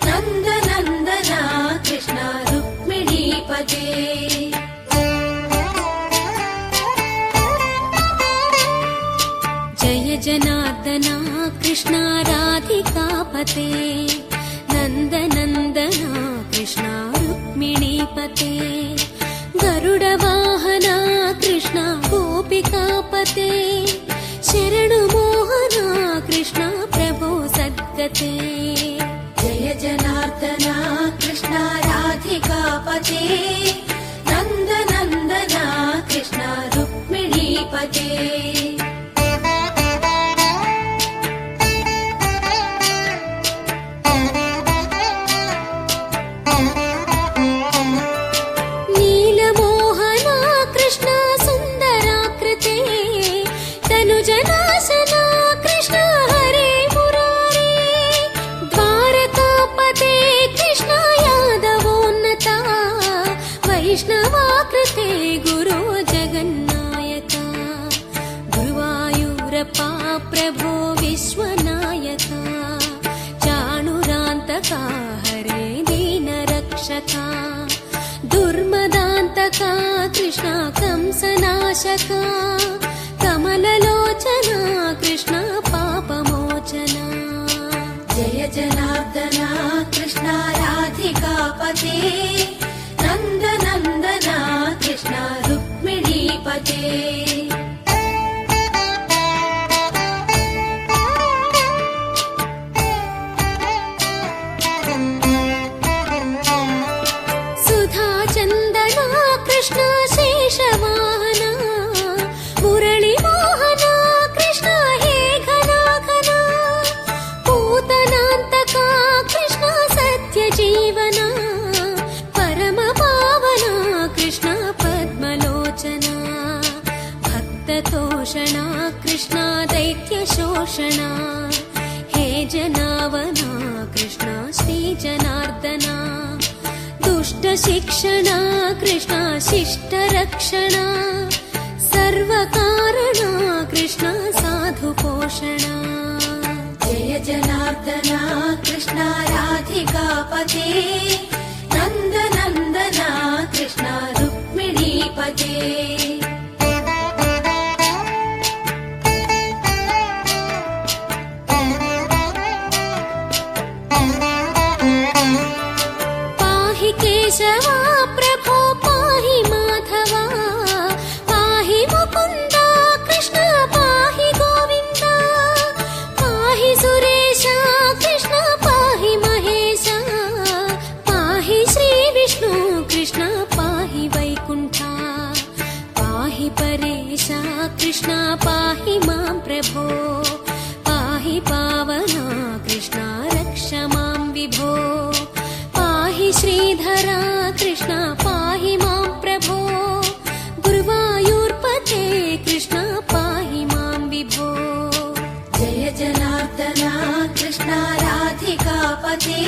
नन्दनन्दना कृष्ण रुक्मिणीपते। जय जनार्दना कृष्ण राधिकापते नन्दनन्दना कृष्ण रुक्मिणीपते। गरुडवाहना कृष्ण गोपिकापते शरणु मोहना कृष्ण प्रभो सद्गते। जय जनार्दना कृष्ण राधिकापते नन्दनन्दना कृष्ण रुक्मिणीपते। वैष्णवाकृते गुरो जगन्नायका गुरुवायूरप्पा प्रभो विश्वनायका। चाणुरान्तका हरे दीनरक्षका दुर्मदान्तका कृष्ण कंसनाशका। कमललोचना कृष्ण पापमोचना। जय जनार्दना कृष्ण राधिकापते नन्दनन्दना कृष्ण रुक्मिणीपते। सुधाचन्दना कृष्ण शेषवाहना मुरळीमोहना कृष्ण हे घनाघना। पूतनान्तका कृष्ण सत्यजीवना कृष्ण पद्मलोचना। भक्ततोषणा कृष्ण दैत्यशोषणा हे जनावना कृष्ण श्रीजनार्दना। दुष्टशिक्षणा कृष्ण शिष्टरक्षणा। सर्वकारणा कृष्ण साधुपोषणा। जय जनार्दना कृष्ण राधिकापते नन्दनन्दना कृष्ण रुक्मिणीपते। पाहि केशवा प्रभो पाहि माधवा पाहि मुकुन्दा कृष्ण पाहि गोविन्दा। पाहि सुरेशा कृष्ण पाहि महेशा। पाहि श्रीविष्णु कृष्ण पाहि वैकुण्ठा। पाहि परेशा कृष्ण पाहि मां प्रभो। पाहि पावना कृष्ण रक्ष मां विभो। पाहि श्रीधरा कृष्ण पाहि मां प्रभो। गुरुवायूर्पते कृष्ण पाहि मां विभो। जय जनार्दना कृष्ण राधिकापते